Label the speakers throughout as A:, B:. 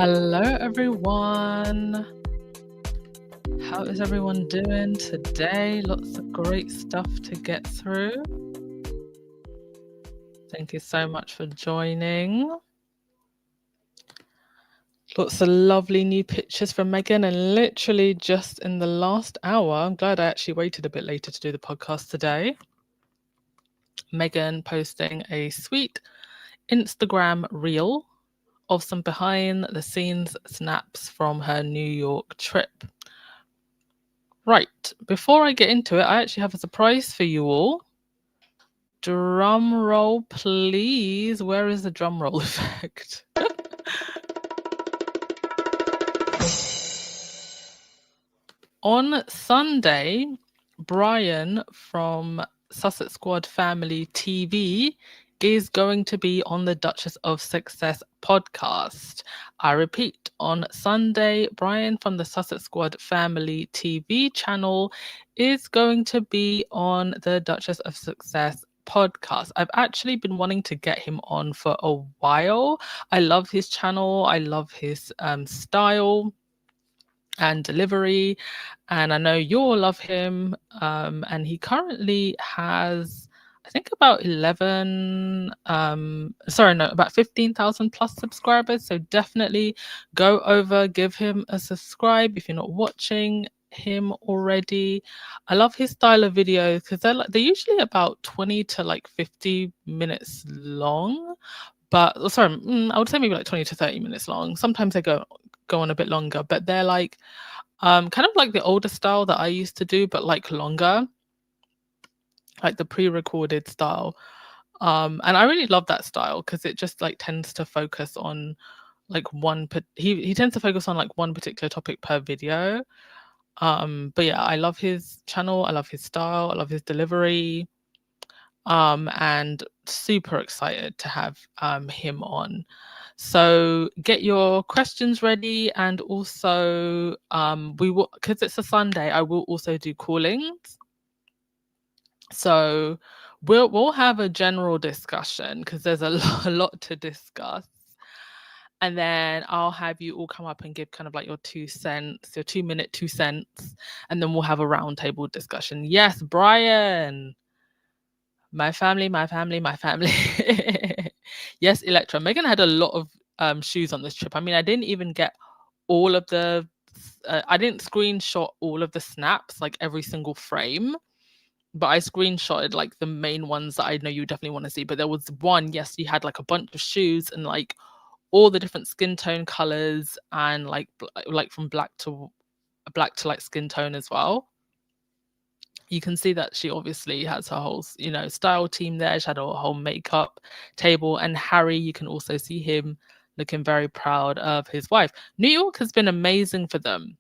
A: Hello, everyone. How is everyone doing today? Lots of great stuff to get through. Thank you so much for joining. Lots of lovely new pictures from Meghan, and literally just in the last hour, I'm glad I actually waited a bit later to do the podcast today. Meghan posting a sweet Instagram reel of some behind the scenes snaps from her New York trip. Right, before I get into it, I actually have a surprise for you all. Drum roll, please. Where is the drum roll effect? On Sunday, Brian from Sussex Squad Family TV is going to be on the Duchess of Success podcast. I repeat, on Sunday, Brian from the Sussex Squad Family TV channel is going to be on the Duchess of Success podcast. I've actually been wanting to get him on for a while. I love his channel. I love his style and delivery, and I know you all love him. And he currently has, I think, about 15,000 plus subscribers. So definitely go over, give him a subscribe if you're not watching him already. I love his style of videos because they're usually about 20 to like 50 minutes long. But I would say maybe like 20 to 30 minutes long. Sometimes they go on a bit longer, but they're like kind of like the older style that I used to do, but like longer, like the pre-recorded style. And I really love that style because it just like tends to focus on like he tends to focus on like one particular topic per video. But yeah, I love his channel, I love his style, I love his delivery. And super excited to have him on. So get your questions ready, and also we will, because it's a Sunday, I will also do callings. So we'll have a general discussion because there's a lot to discuss. And then I'll have you all come up and give kind of like your 2 cents, your 2-minute 2 cents, and then we'll have a roundtable discussion. Yes, Brian. My family. Yes, Electra. Meghan had a lot of shoes on this trip. I mean, I didn't even get all of the I didn't screenshot all of the snaps, like every single frame, but I screenshotted like the main ones that I know you definitely want to see. But there was one, yes, you had like a bunch of shoes and like all the different skin tone colors, and like from black to like skin tone as well. You can see that she obviously has her whole, style team there. She had a whole makeup table. And Harry, you can also see him looking very proud of his wife. New York has been amazing for them.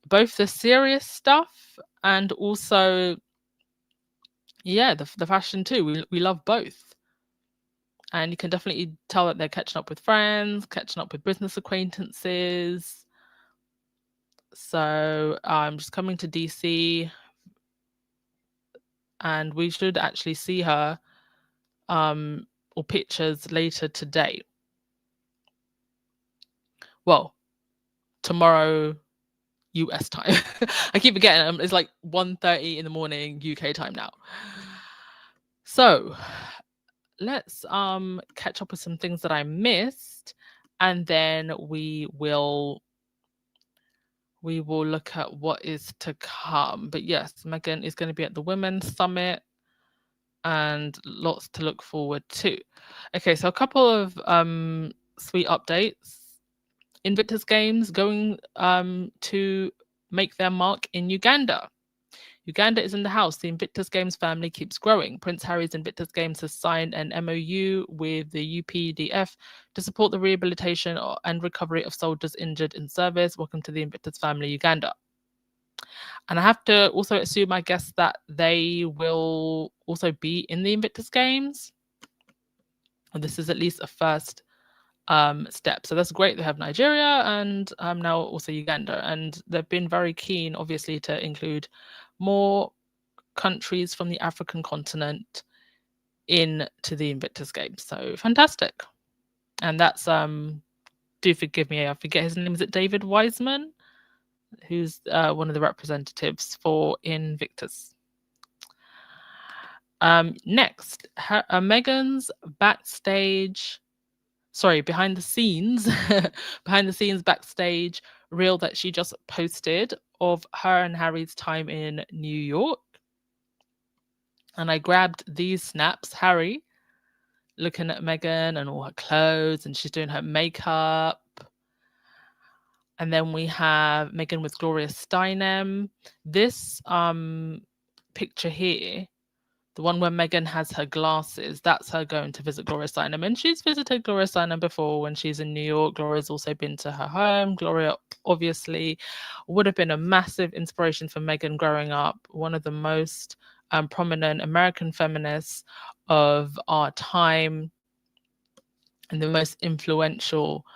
A: Both the serious stuff and also, yeah, the fashion too. We love both. And you can definitely tell that they're catching up with friends, catching up with business acquaintances. So I'm just coming to DC, and we should actually see her or pictures later today. Well, tomorrow US time. I keep forgetting it's like 1:30 in the morning UK time now. So let's catch up with some things that I missed, and then we will look at what is to come. But yes, Meghan is going to be at the Women's Summit, and lots to look forward to. Okay, so a couple of sweet updates. Invictus Games going to make their mark in Uganda. Uganda is in the house. The Invictus Games family keeps growing. Prince Harry's Invictus Games has signed an MOU with the UPDF to support the rehabilitation and recovery of soldiers injured in service. Welcome to the Invictus family, Uganda. And I have to also assume, I guess, that they will also be in the Invictus Games. And this is at least a first step. So that's great. They have Nigeria and now also Uganda. And they've been very keen, obviously, to include more countries from the African continent into the Invictus Games. So fantastic. And that's Do forgive me, I forget his name. Is it David Wiseman? Who's one of the representatives for Invictus. Next, Meghan's behind the scenes, backstage reel that she just posted of her and Harry's time in New York. And I grabbed these snaps. Harry looking at Meghan and all her clothes, and she's doing her makeup. And then we have Meghan with Gloria Steinem. This picture here, the one where Meghan has her glasses, that's her going to visit Gloria Steinem. And she's visited Gloria Steinem before when she's in New York. Gloria's also been to her home. Gloria obviously would have been a massive inspiration for Meghan growing up, one of the most prominent American feminists of our time, and the most influential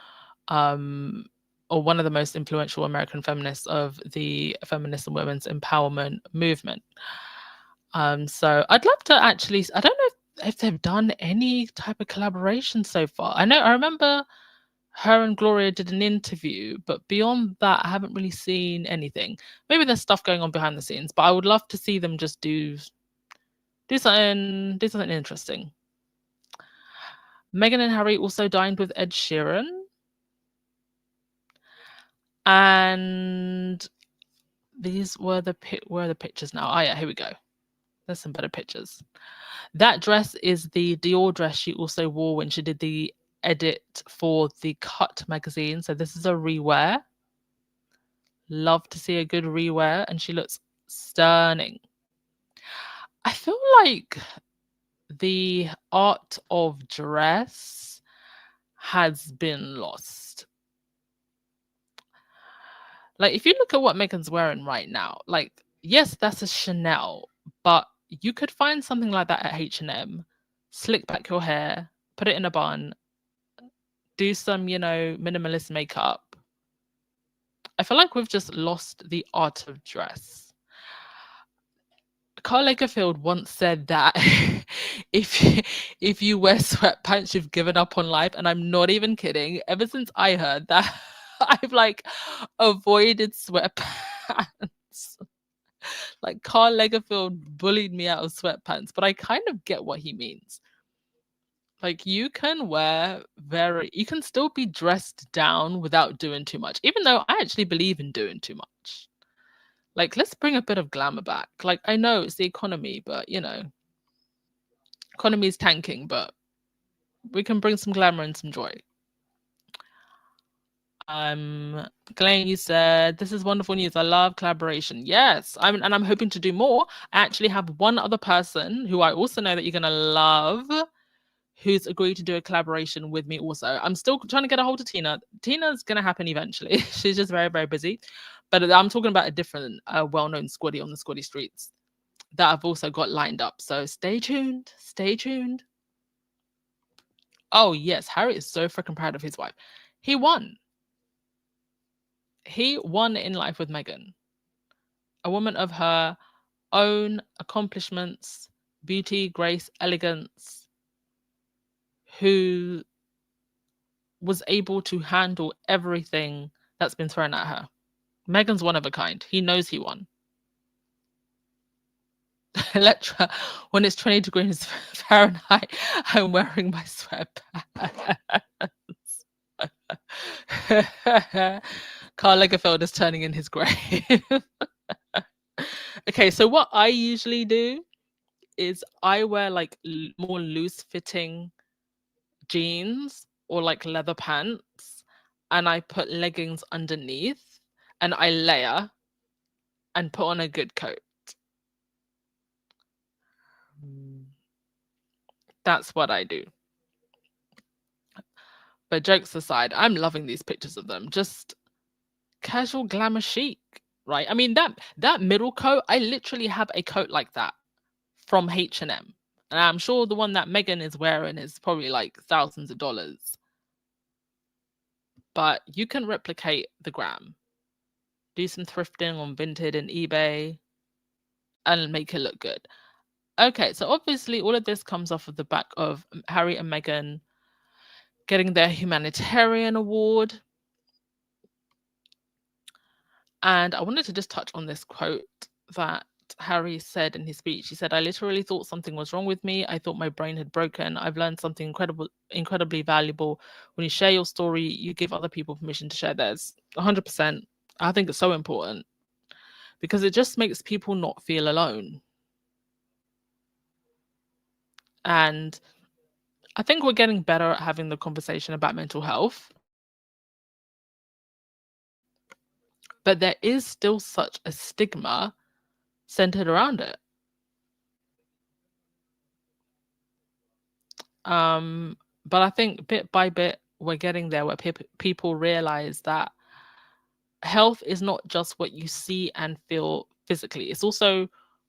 A: or one of the most influential American feminists of the feminist and women's empowerment movement. So I'd love to actually, I don't know if they've done any type of collaboration so far. I remember her and Gloria did an interview, but beyond that, I haven't really seen anything. Maybe there's stuff going on behind the scenes, but I would love to see them just do something interesting. Meghan and Harry also dined with Ed Sheeran. And these were the pictures now. Oh yeah, here we go. There's some better pictures. That dress is the Dior dress she also wore when she did the edit for the Cut magazine. So this is a rewear. Love to see a good rewear, and she looks stunning. I feel like the art of dress has been lost. Like, if you look at what Meghan's wearing right now, like, yes, that's a Chanel, but you could find something like that at H&M, slick back your hair, put it in a bun, do some, minimalist makeup. I feel like we've just lost the art of dress. Karl Lagerfeld once said that if you wear sweatpants, you've given up on life, and I'm not even kidding. Ever since I heard that, I've avoided sweatpants. Like, Karl Lagerfeld bullied me out of sweatpants, but I kind of get what he means. Like, you can still be dressed down without doing too much, even though I actually believe in doing too much. Like, let's bring a bit of glamour back. Like, I know it's the economy, but economy is tanking, but we can bring some glamour and some joy. Glenn, you said, this is wonderful news. I love collaboration. Yes, I'm hoping to do more. I actually have one other person who I also know that you're gonna love, who's agreed to do a collaboration with me also. I'm still trying to get a hold of Tina. Tina's gonna happen eventually. She's just very, very busy. But I'm talking about a different well-known squaddy on the squaddy streets that I've also got lined up. So stay tuned. Stay tuned. Oh yes, Harry is so freaking proud of his wife. He won. He won in life with Meghan. A woman of her own accomplishments, beauty, grace, elegance, who was able to handle everything that's been thrown at her. Meghan's one of a kind. He knows he won. Electra, when it's 20 degrees Fahrenheit, I'm wearing my sweatpants. Karl Lagerfeld is turning in his grave. Okay, so what I usually do is I wear more loose fitting jeans or leather pants, and I put leggings underneath, and I layer and put on a good coat. That's what I do. But jokes aside, I'm loving these pictures of them. Just casual glamour chic, right? I mean, that middle coat, I literally have a coat like that from H&M. And I'm sure the one that Meghan is wearing is probably thousands of dollars. But you can replicate the gram. Do some thrifting on Vinted and eBay and make it look good. Okay, so obviously all of this comes off of the back of Harry and Meghan getting their humanitarian award. And I wanted to just touch on this quote that Harry said in his speech. He said, "I literally thought something was wrong with me. I thought my brain had broken. I've learned something incredibly valuable. When you share your story, you give other people permission to share theirs." 100%. I think it's so important because it just makes people not feel alone. And I think we're getting better at having the conversation about mental health. But there is still such a stigma centered around it. But I think bit by bit, we're getting there where people realize that health is not just what you see and feel physically, it's also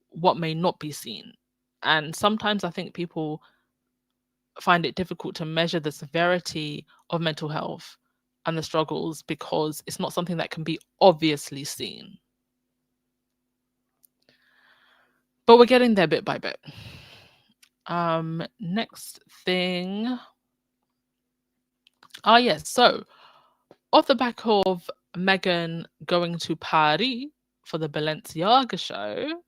A: what may not be seen. And sometimes I think people find it difficult to measure the severity of mental health and the struggles because it's not something that can be obviously seen. But we're getting there bit by bit. Next thing. Yes. So, off the back of Meghan going to Paris for the Balenciaga show,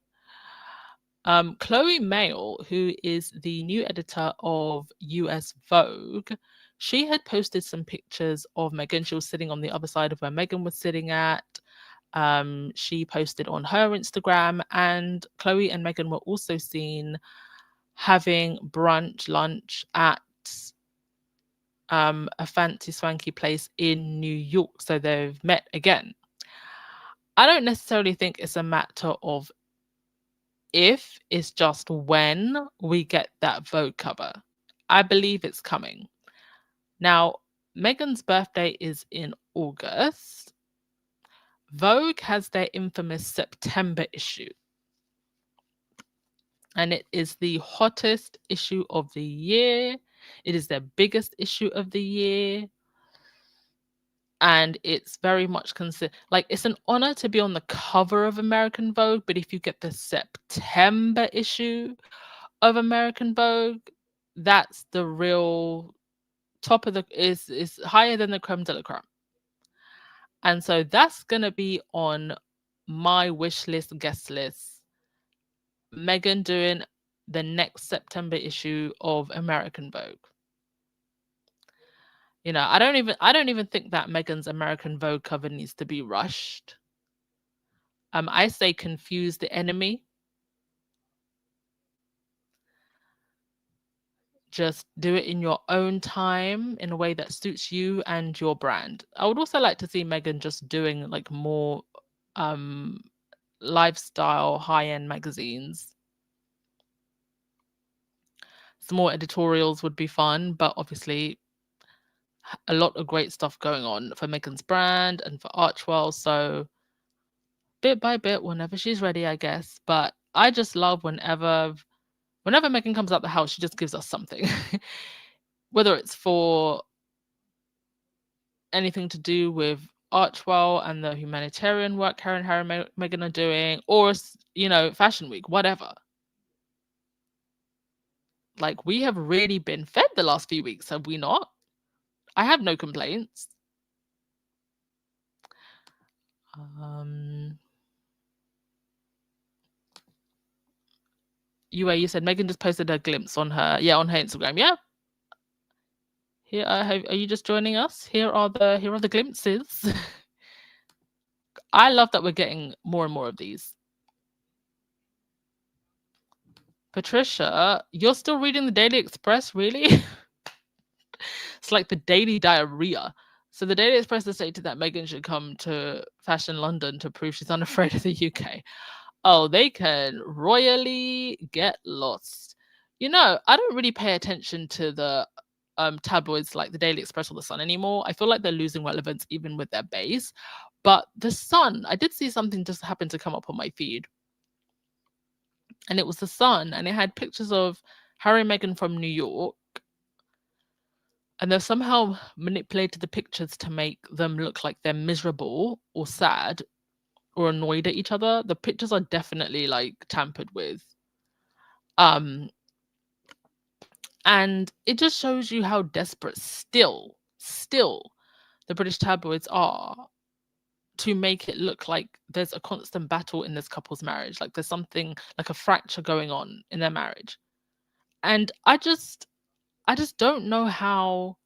A: Chloe Mail, who is the new editor of US Vogue, she had posted some pictures of Meghan. She was sitting on the other side of where Meghan was sitting at. She posted on her Instagram, and Chloe and Meghan were also seen having lunch at a fancy swanky place in New York. So they've met again. I don't necessarily think it's a matter of if, it's just when we get that Vogue cover. I believe it's coming. Now, Meghan's birthday is in August. Vogue has their infamous September issue. And it is the hottest issue of the year. It is their biggest issue of the year. And it's very much considered like it's an honor to be on the cover of American Vogue, but if you get the September issue of American Vogue, that's the real top of the is higher than the creme de la creme. And so that's gonna be on my wish list, guest list. Meghan doing the next September issue of American Vogue. You know, I don't even think that Meghan's American Vogue cover needs to be rushed. I say confuse the enemy. Just do it in your own time in a way that suits you and your brand. I would also like to see Meghan just doing like more lifestyle high-end magazines. Some more editorials would be fun, but obviously a lot of great stuff going on for Meghan's brand and for Archwell. So bit by bit, whenever she's ready, I guess. But I just love whenever Meghan comes out the house, she just gives us something. Whether it's for anything to do with Archwell and the humanitarian work Harry and Meghan are doing, or, you know, Fashion Week, whatever. Like, we have really been fed the last few weeks, have we not? I have no complaints. You said Meghan just posted a glimpse on her Instagram. Yeah. Here, are you just joining us? Here are the glimpses. I love that we're getting more and more of these. Patricia, you're still reading the Daily Express, really? It's like the daily diarrhea. So the Daily Express has stated that Meghan should come to Fashion London to prove she's unafraid of the UK. Oh, they can royally get lost. You know, I don't really pay attention to the tabloids like the Daily Express or the Sun anymore. I feel like they're losing relevance even with their base. But the Sun, I did see something just happen to come up on my feed. And it was the Sun, and it had pictures of Harry and Meghan from New York. And they've somehow manipulated the pictures to make them look like they're miserable or sad or annoyed at each other. The pictures are definitely like tampered with. And it just shows you how desperate still the British tabloids are to make it look like there's a constant battle in this couple's marriage, like there's something like a fracture going on in their marriage. And I just don't know how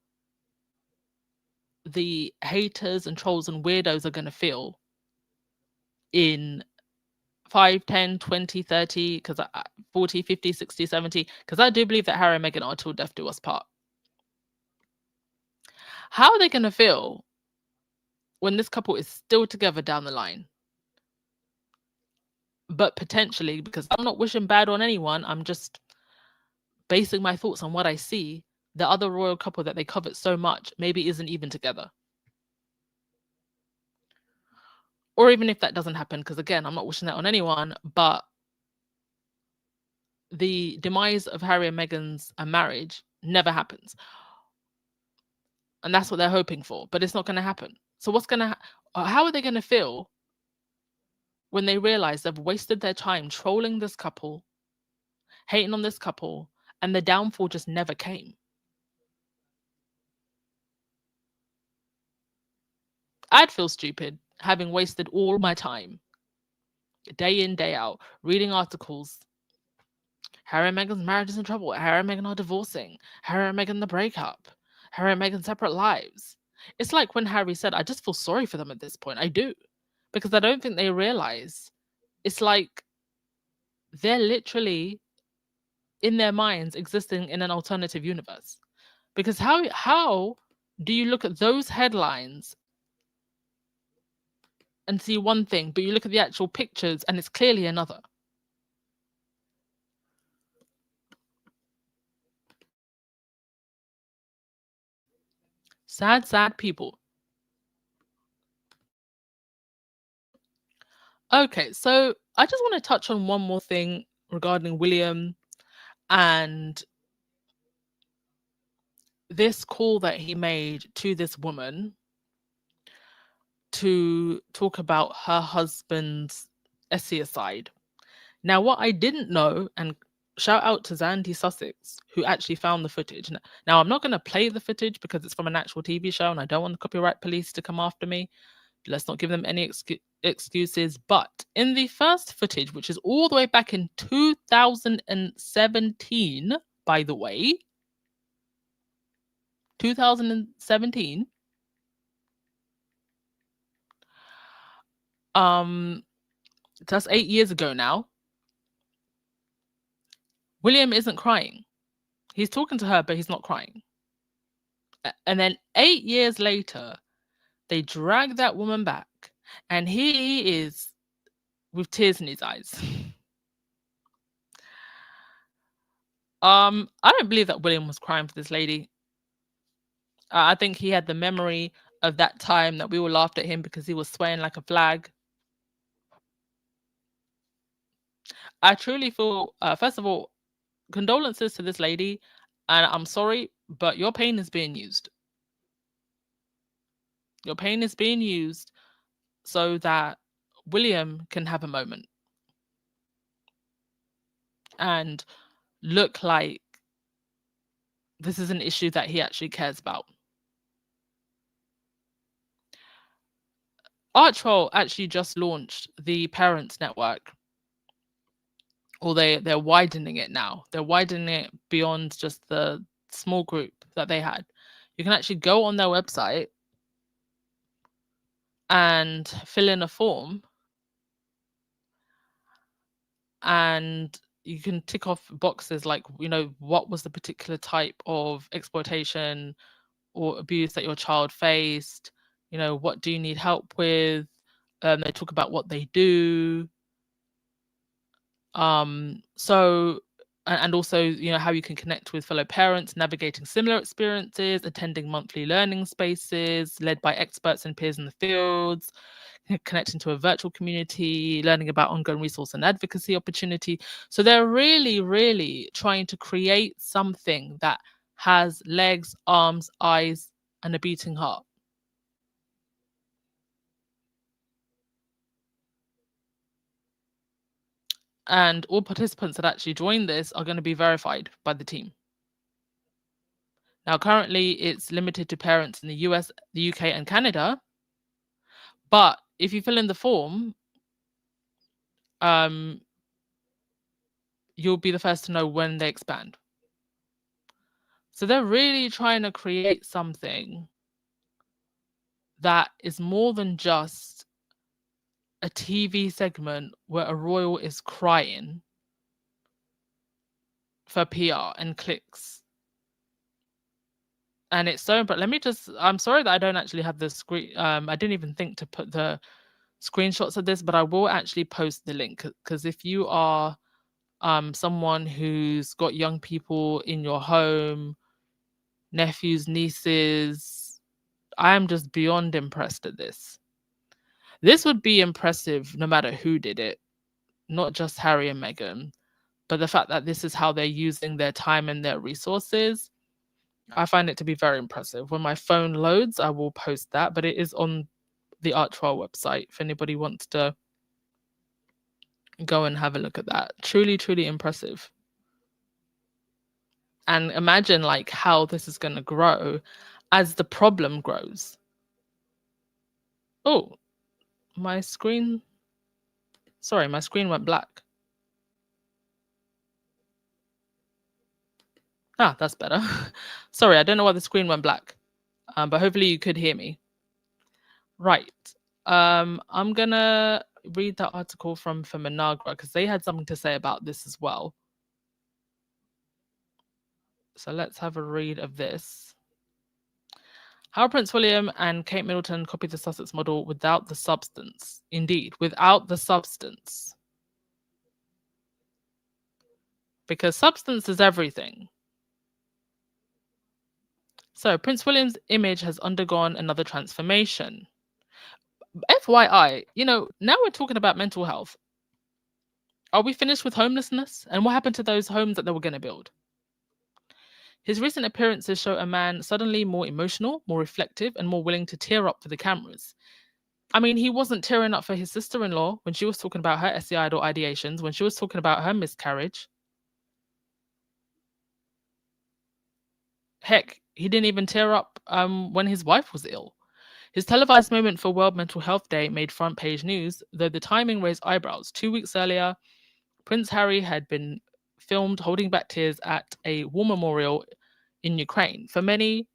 A: the haters and trolls and weirdos are going to feel in 5, 10, 20, 30, 40, 50, 60, 70, because I do believe that Harry and Meghan are till death do us part. How are they going to feel when this couple is still together down the line? But potentially, because I'm not wishing bad on anyone, I'm just basing my thoughts on what I see, the other royal couple that they covet so much maybe isn't even together. Or even if that doesn't happen, because again, I'm not wishing that on anyone, but the demise of Harry and Meghan's marriage never happens. And that's what they're hoping for, but it's not going to happen. So how are they going to feel when they realize they've wasted their time trolling this couple, hating on this couple, and the downfall just never came? I'd feel stupid having wasted all my time, day in, day out, reading articles. Harry and Meghan's marriage is in trouble. Harry and Meghan are divorcing. Harry and Meghan the breakup. Harry and Meghan separate lives. It's like when Harry said, I just feel sorry for them at this point. I do. Because I don't think they realize. It's like they're literally in their minds existing in an alternative universe. Because how do you look at those headlines and see one thing, but you look at the actual pictures and it's clearly another? Sad, sad people. Okay, so I just want to touch on one more thing regarding William and this call that he made to this woman to talk about her husband's SCSide. Now, what I didn't know, and shout out to Zandy Sussex, who actually found the footage. Now, I'm not going to play the footage because it's from an actual TV show and I don't want the copyright police to come after me. Let's not give them any excuses. But in the first footage, which is all the way back in 2017, by the way, 2017, that's 8 years ago now. William isn't crying. He's talking to her, but he's not crying. And then 8 years later, they drag that woman back, and he is with tears in his eyes. I don't believe that William was crying for this lady. I think he had the memory of that time that we all laughed at him because he was swaying like a flag. I truly feel, first of all, condolences to this lady, and I'm sorry, but your pain is being used. Your pain is being used so that William can have a moment and look like this is an issue that he actually cares about. Archwell actually just launched the Parents Network, or they're widening it now. They're widening it beyond just the small group that they had. You can actually go on their website and fill in a form, and you can tick off boxes like, what was the particular type of exploitation or abuse that your child faced, what do you need help with. They talk about what they do, so, and also, how you can connect with fellow parents, navigating similar experiences, attending monthly learning spaces led by experts and peers in the fields, connecting to a virtual community, learning about ongoing resource and advocacy opportunity. So they're really, really trying to create something that has legs, arms, eyes, and a beating heart. And all participants that actually join this are going to be verified by the team. Now, currently, it's limited to parents in the US, the UK, and Canada, but if you fill in the form, you'll be the first to know when they expand. So they're really trying to create something that is more than just a TV segment where a royal is crying for PR and clicks. And it's so, but I'm sorry that I don't actually have the screen. I didn't even think to put the screenshots of this, but I will actually post the link, because if you are someone who's got young people in your home, nephews, nieces, I am just beyond impressed at this. This would be impressive no matter who did it, not just Harry and Meghan, but the fact that this is how they're using their time and their resources. I find it to be very impressive. When my phone loads, I will post that, but it is on the Archwell website if anybody wants to go and have a look at that. Truly, truly impressive. And imagine like how this is going to grow as the problem grows. Oh, my screen. Sorry, my screen went black. Ah, that's better. Sorry, I don't know why the screen went black, but hopefully you could hear me. Right. I'm going to read the article from Feminagra because they had something to say about this as well. So let's have a read of this. How Prince William and Kate Middleton copied the Sussex model without the substance. Indeed, without the substance. Because substance is everything. So Prince William's image has undergone another transformation. FYI, now we're talking about mental health. Are we finished with homelessness? And what happened to those homes that they were going to build? His recent appearances show a man suddenly more emotional, more reflective, and more willing to tear up for the cameras. I mean, he wasn't tearing up for his sister-in-law when she was talking about her SCI or ideations, when she was talking about her miscarriage. Heck, he didn't even tear up when his wife was ill. His televised moment for World Mental Health Day made front page news, though the timing raised eyebrows. 2 weeks earlier, Prince Harry had been filmed holding back tears at a war memorial in Ukraine. For many,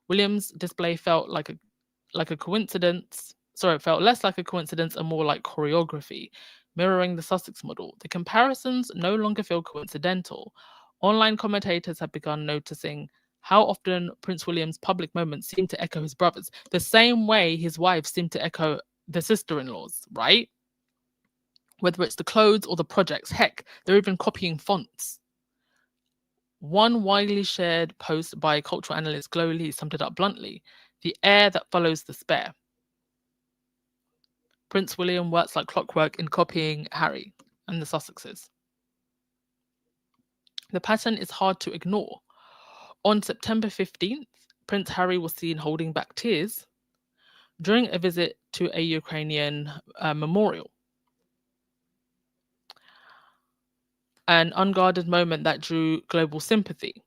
A: William's display felt like a coincidence. Sorry, it felt less like a coincidence and more like choreography, mirroring the Sussex model. The comparisons no longer feel coincidental. Online commentators have begun noticing how often Prince William's public moments seem to echo his brothers, the same way his wives seem to echo the sister-in-laws, right? Whether it's the clothes or the projects, heck, they're even copying fonts. One widely shared post by cultural analyst Chloe Lee summed it up bluntly: the heir that follows the spare. Prince William works like clockwork in copying Harry and the Sussexes. The pattern is hard to ignore. On September 15th, Prince Harry was seen holding back tears during a visit to a Ukrainian memorial. An unguarded moment that drew global sympathy.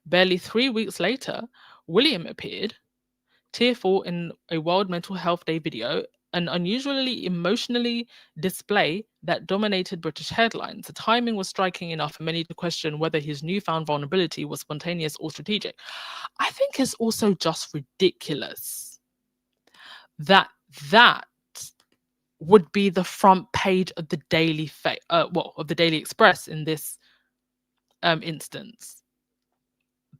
A: Barely 3 weeks later, William appeared, tearful in a World Mental Health Day video, an unusually emotionally display that dominated British headlines. The timing was striking enough for many to question whether his newfound vulnerability was spontaneous or strategic. I think it's also just ridiculous that would be the front page of the Daily of the Daily Express in this instance.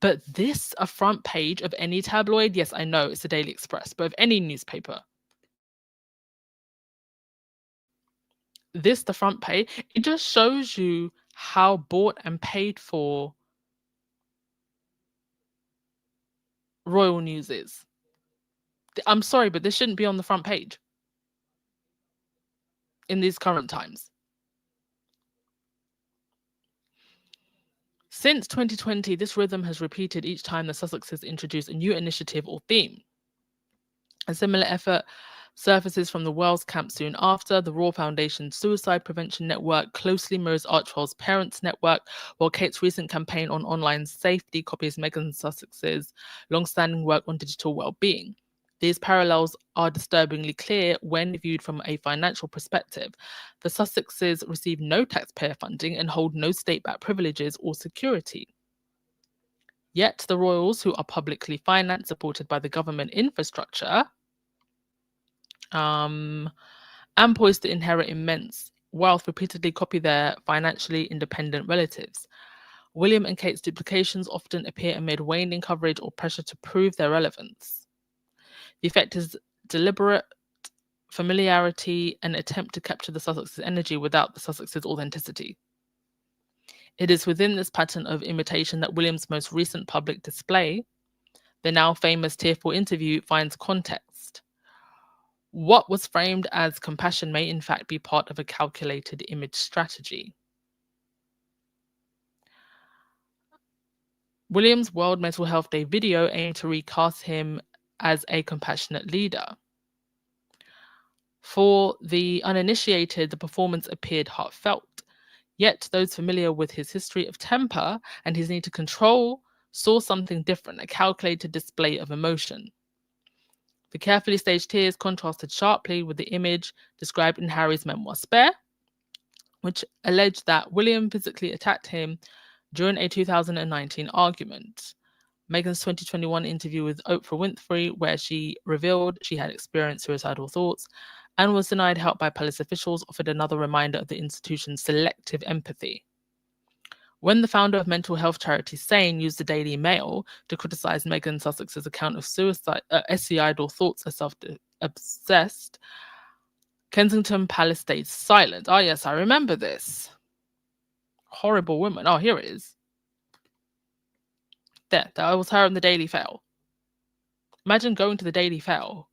A: But this, a front page of any tabloid, yes, I know it's the Daily Express, but of any newspaper, this, the front page, it just shows you how bought and paid for royal news is. I'm sorry, but this shouldn't be on the front page in these current times. Since 2020, this rhythm has repeated each time the Sussexes introduce a new initiative or theme. A similar effort surfaces from the Wells camp soon after. The Royal Foundation's Suicide Prevention Network closely mirrors Archwell's Parents Network, while Kate's recent campaign on online safety copies Meghan Sussex's long-standing work on digital well-being. These parallels are disturbingly clear when viewed from a financial perspective. The Sussexes receive no taxpayer funding and hold no state-backed privileges or security. Yet the royals, who are publicly financed, supported by the government infrastructure, and poised to inherit immense wealth, repeatedly copy their financially independent relatives. William and Kate's duplications often appear amid waning coverage or pressure to prove their relevance. The effect is deliberate familiarity and attempt to capture the Sussex's energy without the Sussex's authenticity. It is within this pattern of imitation that William's most recent public display, the now famous tearful interview, finds context. What was framed as compassion may in fact be part of a calculated image strategy. William's World Mental Health Day video aimed to recast him as a compassionate leader. For the uninitiated, the performance appeared heartfelt. Yet those familiar with his history of temper and his need to control saw something different, a calculated display of emotion. The carefully staged tears contrasted sharply with the image described in Harry's memoir Spare, which alleged that William physically attacked him during a 2019 argument. Meghan's 2021 interview with Oprah Winfrey, where she revealed she had experienced suicidal thoughts and was denied help by palace officials, offered another reminder of the institution's selective empathy. When the founder of mental health charity Sane used the Daily Mail to criticize Meghan Sussex's account of suicidal thoughts as self-obsessed, Kensington Palace stayed silent. Oh yes, I remember this. Horrible woman. Oh, here it is. There, that was her in the Daily Fail. Imagine going to the Daily Fail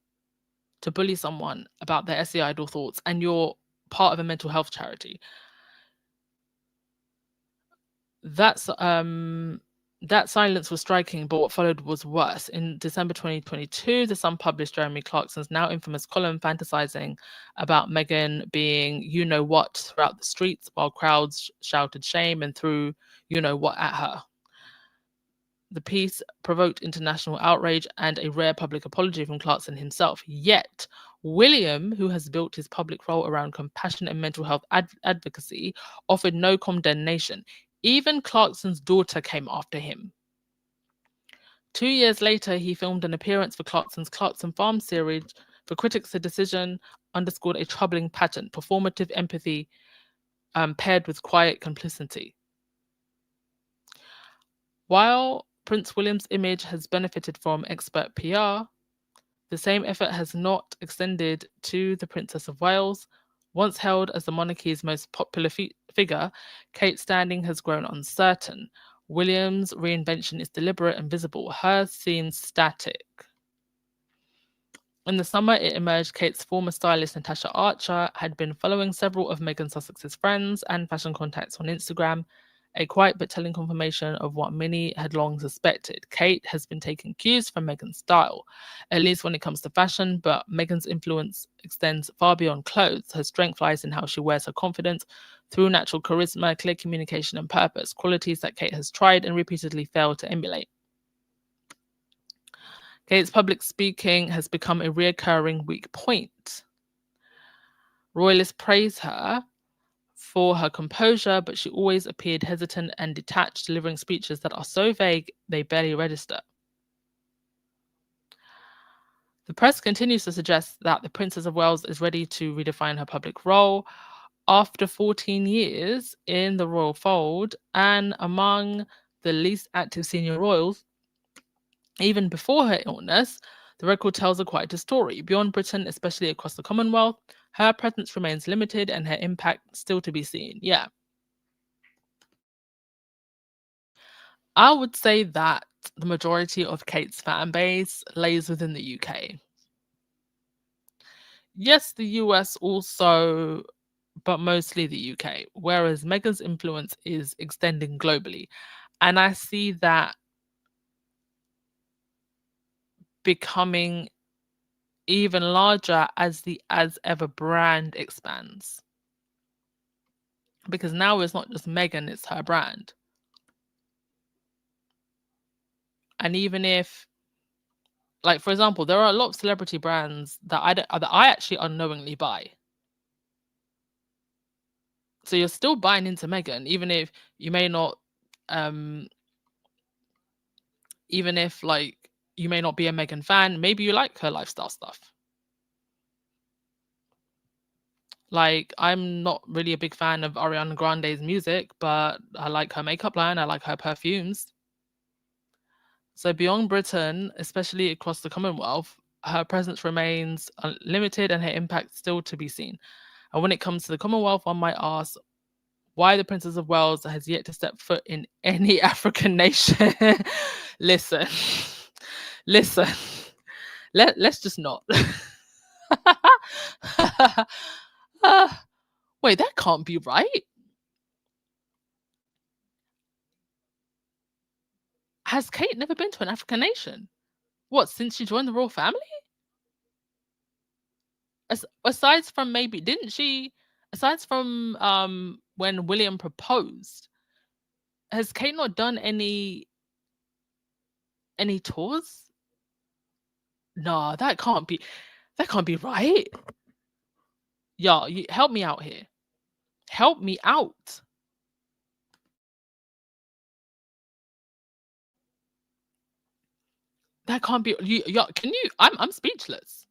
A: to bully someone about their suicidal thoughts and you're part of a mental health charity. That silence was striking, but what followed was worse. In December 2022, The Sun published Jeremy Clarkson's now infamous column fantasizing about Meghan being you-know-what throughout the streets while crowds shouted shame and threw you-know-what at her. The piece provoked international outrage and a rare public apology from Clarkson himself. Yet, William, who has built his public role around compassion and mental health advocacy, offered no condemnation. Even Clarkson's daughter came after him. 2 years later, he filmed an appearance for Clarkson's Clarkson Farm series. For critics, the decision underscored a troubling pattern: performative empathy paired with quiet complicity. While Prince William's image has benefited from expert PR, the same effort has not extended to the Princess of Wales. Once held as the monarchy's most popular figure, Kate's standing has grown uncertain. William's reinvention is deliberate and visible, hers seems static. In the summer, it emerged Kate's former stylist Natasha Archer had been following several of Meghan Sussex's friends and fashion contacts on Instagram, a quiet but telling confirmation of what many had long suspected. Kate has been taking cues from Meghan's style, at least when it comes to fashion, but Meghan's influence extends far beyond clothes. Her strength lies in how she wears her confidence through natural charisma, clear communication, and purpose, qualities that Kate has tried and repeatedly failed to emulate. Kate's public speaking has become a recurring weak point. Royalists praise her for her composure, but she always appeared hesitant and detached, delivering speeches that are so vague they barely register. The press continues to suggest that the Princess of Wales is ready to redefine her public role. After 14 years in the royal fold and among the least active senior royals, even before her illness, the record tells a quieter story. Beyond Britain, especially across the Commonwealth, her presence remains limited and her impact still to be seen. Yeah. I would say that the majority of Kate's fan base lays within the UK. Yes, the US also, but mostly the UK, whereas Meghan's influence is extending globally. And I see that becoming even larger as the As Ever brand expands. Because now it's not just Meghan, it's her brand. And even if Like, for example, there are a lot of celebrity brands that I actually unknowingly buy. So you're still buying into MEGHAN, even if you may not, even if like you may not be a MEGHAN fan, maybe you like her lifestyle stuff. Like, I'm not really a big fan of Ariana Grande's music, but I like her makeup line, I like her perfumes. So beyond Britain, especially across the Commonwealth, her presence remains limited and her impact still to be seen. And when it comes to the Commonwealth, one might ask why the Princess of Wales has yet to step foot in any African nation. Listen, listen, let's just not. Wait, that can't be right. Has Kate never been to an African nation? What, since she joined the royal family? Aside from maybe, didn't she? Aside from when William proposed, has Kate not done any tours? No, that can't be right. Yeah, you help me out here. Help me out. That can't be you. Can you? I'm speechless.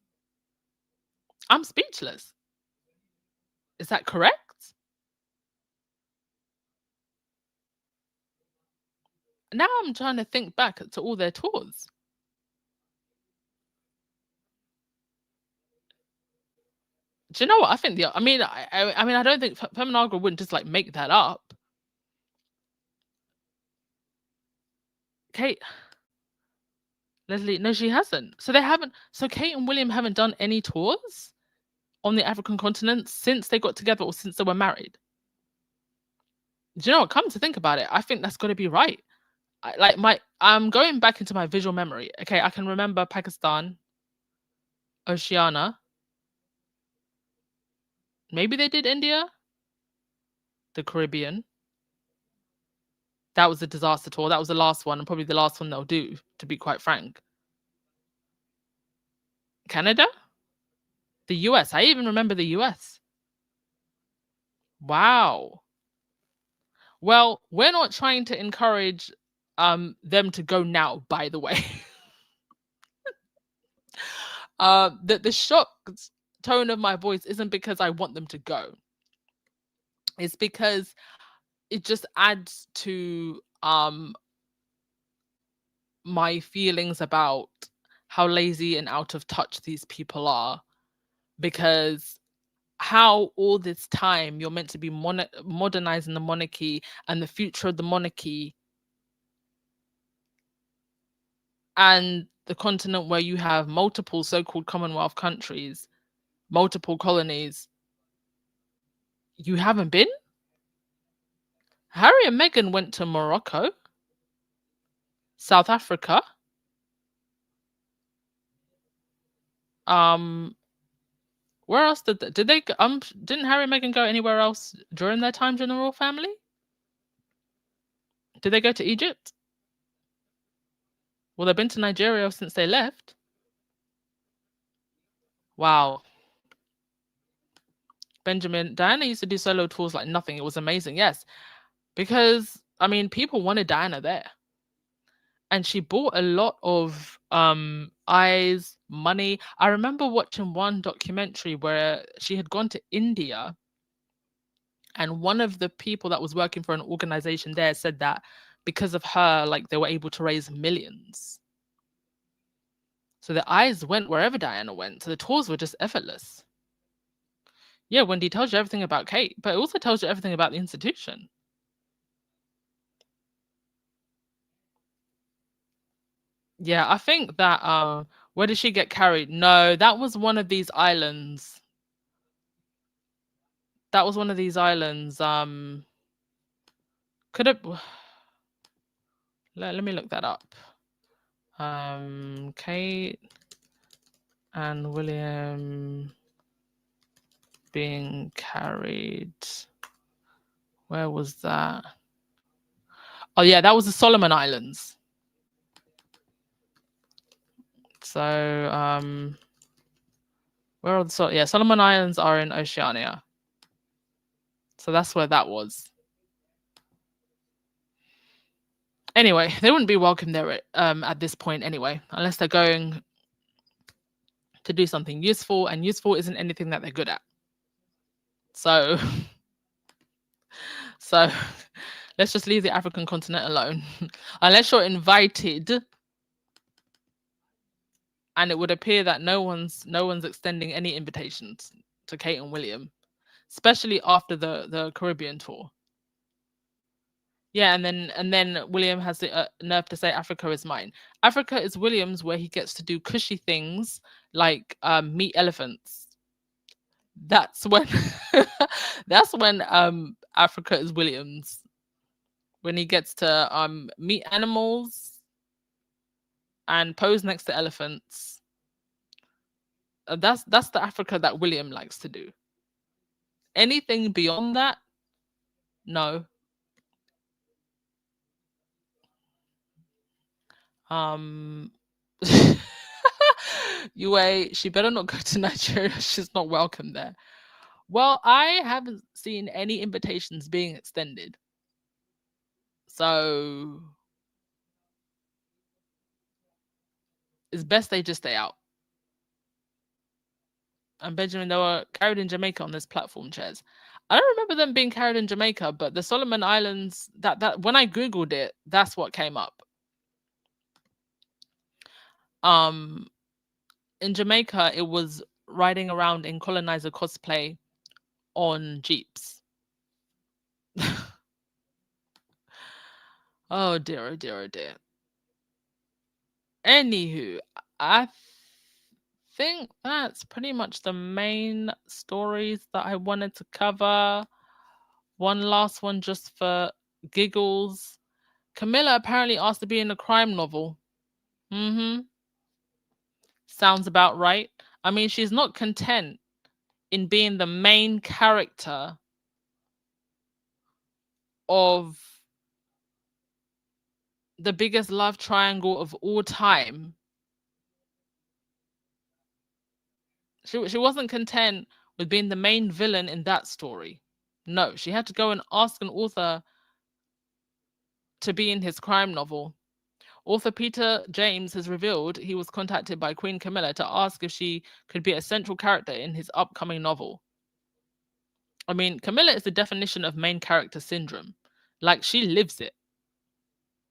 A: I'm speechless. Is that correct? Now I'm trying to think back to all their tours. Do you know what I think? I mean, I don't think Feminagra wouldn't just like make that up. Kate, Leslie, no, she hasn't. So they haven't. So Kate and William haven't done any tours on the African continent since they got together or since they were married. Do you know what? Come to think about it, I think that's got to be right. I'm going back into my visual memory. Okay, I can remember Pakistan, Oceania. Maybe they did India, the Caribbean. That was a disaster tour. That was the last one, and probably the last one they'll do, to be quite frank. Canada? The US. I even remember the US. Wow. Well, we're not trying to encourage them to go now, by the way. The shocked tone of my voice isn't because I want them to go. It's because it just adds to my feelings about how lazy and out of touch these people are, because how all this time you're meant to be modernizing the monarchy and the future of the monarchy, and the continent where you have multiple so-called Commonwealth countries, multiple colonies, you haven't been? Harry and Meghan went to Morocco, South Africa, where else did they didn't Harry and Meghan go anywhere else during their time in the royal family? Did they go to Egypt? Well, they've been to Nigeria since they left. Wow. Benjamin, Diana used to do solo tours like nothing. It was amazing. Yes. Because, I mean, people wanted Diana there. And she bought a lot of eyes, money. I remember watching one documentary where she had gone to India, and one of the people that was working for an organization there said that because of her, like, they were able to raise millions. So the eyes went wherever Diana went. So the tours were just effortless. Yeah, Wendy tells you everything about Kate, but it also tells you everything about the institution. Yeah, I think that where did she get carried? No, that was one of these islands. That was one of these islands. Could it let me look that up. Kate and William being carried. Where was that? Oh yeah, that was the Solomon Islands. So, where are the Solomon Islands are in Oceania. So that's where that was. Anyway, they wouldn't be welcome there at this point anyway, unless they're going to do something useful, and useful isn't anything that they're good at. So, so let's just leave the African continent alone, unless you're invited. And it would appear that no one's extending any invitations to Kate and William, especially after the Caribbean tour. Yeah, and then William has the nerve to say Africa is mine. Africa is William's, where he gets to do cushy things like meet elephants. That's when that's when Africa is William's, when he gets to meet animals and pose next to elephants. That's the Africa that William likes to do. Anything beyond that, no. Yue, she better not go to Nigeria. She's not welcome there. Well, I haven't seen any invitations being extended. So it's best they just stay out. And Benjamin, they were carried in Jamaica on this platform chairs. I don't remember them being carried in Jamaica, but the Solomon Islands, that when I Googled it, that's what came up. In Jamaica, it was riding around in colonizer cosplay on jeeps. Oh dear, oh dear, oh dear. Anywho, I think that's pretty much the main stories that I wanted to cover. One last one just for giggles. Camilla apparently asked to be in a crime novel. Sounds about right. I mean, she's not content in being the main character of the biggest love triangle of all time. She wasn't content with being the main villain in that story. No, she had to go and ask an author to be in his crime novel. Author Peter James has revealed he was contacted by Queen Camilla to ask if she could be a central character in his upcoming novel. I mean, Camilla is the definition of main character syndrome. Like, she lives it.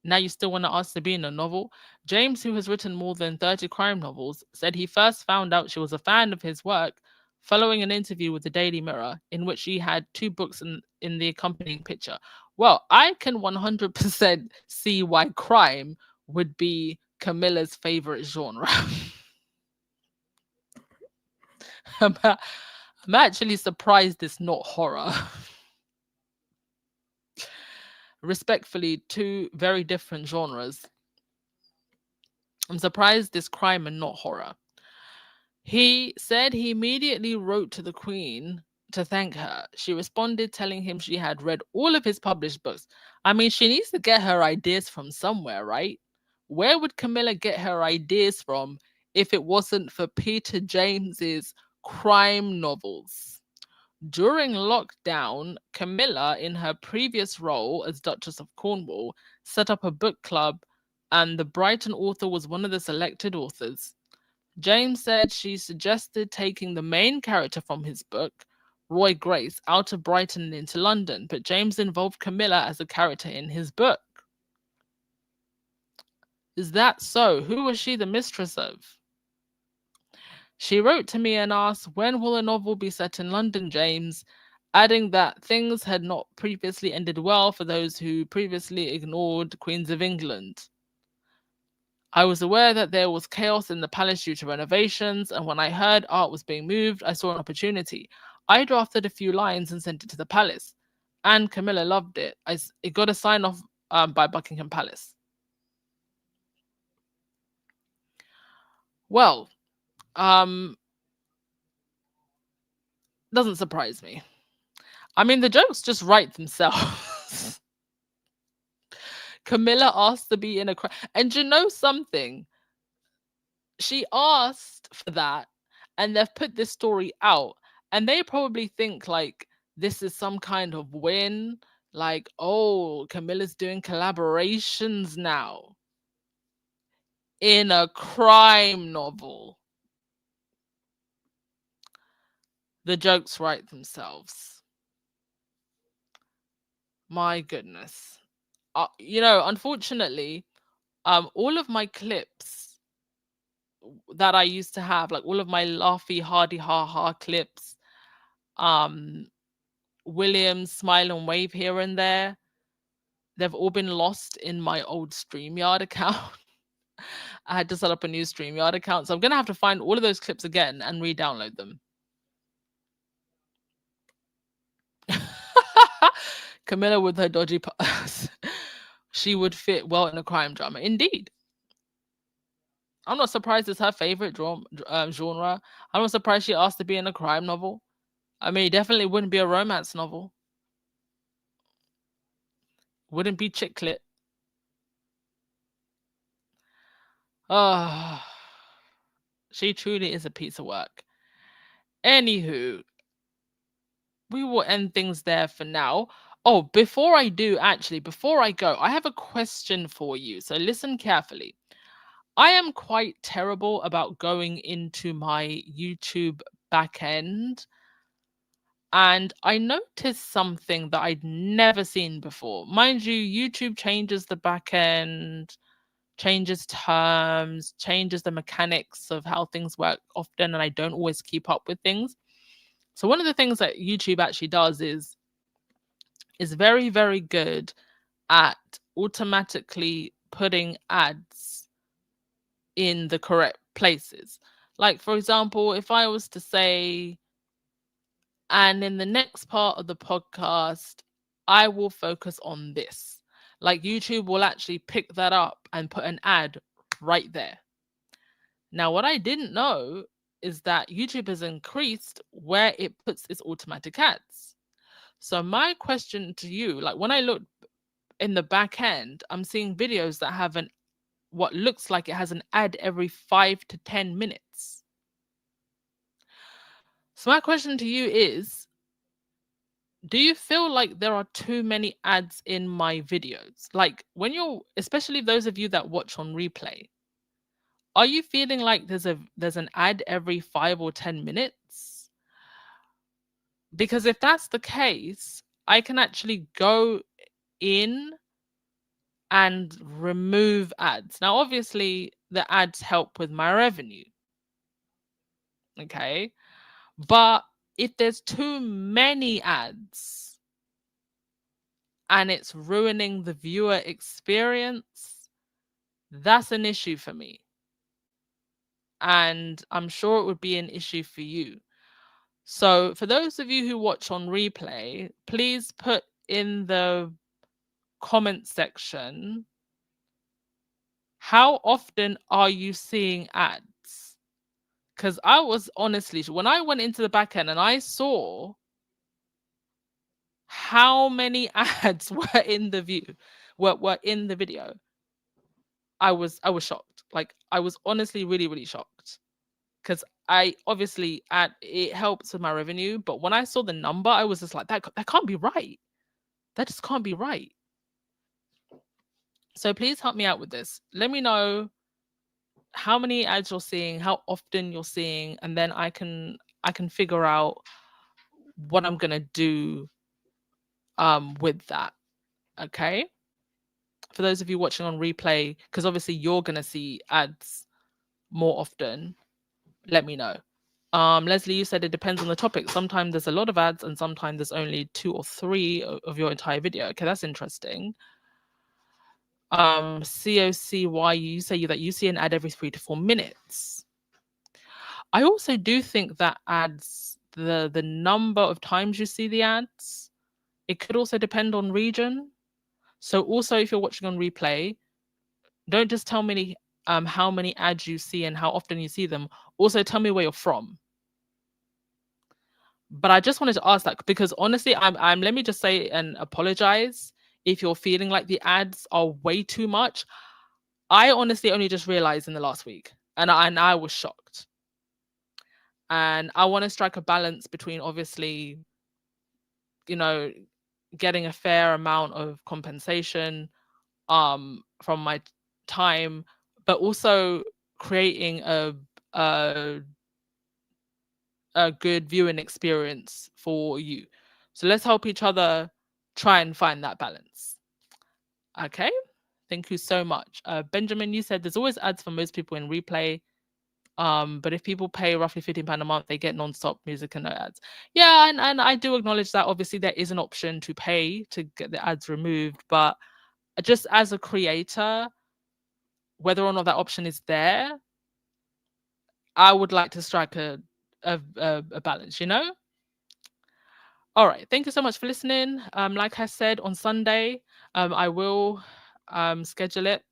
A: Now you still want to ask to be in a novel? James, who has written more than 30 crime novels, said he first found out she was a fan of his work following an interview with the Daily Mirror, in which she had 2 books in the accompanying picture. Well, I can 100% see why crime would be Camilla's favorite genre. I'm actually surprised it's not horror. Respectfully, 2 very different genres. I'm surprised it's crime and not horror. He said he immediately wrote to the Queen to thank her. She responded telling him she had read all of his published books. I mean, she needs to get her ideas from somewhere, right? Where would Camilla get her ideas from if it wasn't for Peter James's crime novels? During lockdown, Camilla, in her previous role as Duchess of Cornwall, set up a book club, and the Brighton author was one of the selected authors. James said she suggested taking the main character from his book, Roy Grace, out of Brighton and into London, but James involved Camilla as a character in his book. Is that so? Who was she the mistress of? She wrote to me and asked, when will a novel be set in London, James? Adding that things had not previously ended well for those who previously ignored Queens of England. I was aware that there was chaos in the palace due to renovations, and when I heard art was being moved, I saw an opportunity. I drafted a few lines and sent it to the palace, and Camilla loved it. It got a sign-off by Buckingham Palace. Well, doesn't surprise me. I mean, the jokes just write themselves. Camilla asked to be in a crime. And you know something? she asked for that, and they've put this story out, and they probably think like this is some kind of win, like, oh, Camilla's doing collaborations now in a crime novel. The jokes write themselves. My goodness. Unfortunately, all of my clips that I used to have, like all of my laughy, hardy, ha ha clips, Williams, smile and wave here and there, they've all been lost in my old StreamYard account. I had to set up a new StreamYard account, so I'm gonna have to find all of those clips again and re-download them. Camilla with her dodgy purse. She would fit well in a crime drama. Indeed. I'm not surprised it's her favorite genre. I'm not surprised she asked to be in a crime novel. I mean, it definitely wouldn't be a romance novel. Wouldn't be chick lit. She truly is a piece of work. Anywho, we will end things there for now. Oh, before I go, I have a question for you. So listen carefully. I am quite terrible about going into my YouTube backend. And I noticed something that I'd never seen before. Mind you, YouTube changes the backend, changes terms, changes the mechanics of how things work often, and I don't always keep up with things. So one of the things that YouTube actually does is very, very good at automatically putting ads in the correct places. Like, for example, if I was to say, and in the next part of the podcast, I will focus on this. Like, YouTube will actually pick that up and put an ad right there. Now, what I didn't know is that YouTube has increased where it puts its automatic ads. So my question to you, like when I look in the back end, I'm seeing videos that have what looks like it has an ad every 5 to 10 minutes. So my question to you is, do you feel like there are too many ads in my videos? Like when especially those of you that watch on replay, are you feeling like there's an ad every 5 or 10 minutes? Because if that's the case, I can actually go in and remove ads. Now, obviously, the ads help with my revenue. Okay. But if there's too many ads and it's ruining the viewer experience, that's an issue for me. And I'm sure it would be an issue for you. So for those of you who watch on replay, please put in the comment section, how often are you seeing ads? Because I was honestly, when I went into the back end and I saw how many ads were in the were in the video, I was shocked. Like I was honestly really, really shocked. Because I obviously it helps with my revenue, but when I saw the number, I was just like, that can't be right. That just can't be right. So please help me out with this. Let me know how many ads you're seeing, how often you're seeing, and then I can figure out what I'm gonna do with that. Okay. For those of you watching on replay, because obviously you're gonna see ads more often, let me know. Leslie, you said it depends on the topic. Sometimes there's a lot of ads and sometimes there's only 2 or 3 of your entire video. Okay, that's interesting. COCY, you say that you see an ad every 3 to 4 minutes. I also do think that ads, the number of times you see the ads, it could also depend on region. So also if you're watching on replay, don't just tell me how many ads you see and how often you see them. Also tell me where you're from. But I just wanted to ask that because honestly, I'm let me just say and apologize if you're feeling like the ads are way too much. I honestly only just realized in the last week. And I was shocked. And I want to strike a balance between, obviously, you know, getting a fair amount of compensation from my time, but also creating a a good viewing experience for you. So let's help each other try and find that balance. Okay, thank you so much. Benjamin, you said there's always ads for most people in replay. But if people pay roughly £15 a month, they get non-stop music and no ads. Yeah, and I do acknowledge that obviously there is an option to pay to get the ads removed, but just as a creator, whether or not that option is there, I would like to strike a balance, you know? All right. Thank you so much for listening. Like I said, on Sunday, I will schedule it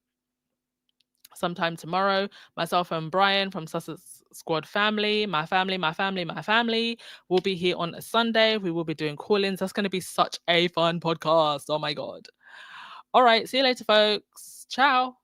A: sometime tomorrow. Myself and Brian from Sussex Squad family, my family will be here on a Sunday. We will be doing call-ins. That's going to be such a fun podcast. Oh my God. All right. See you later, folks. Ciao.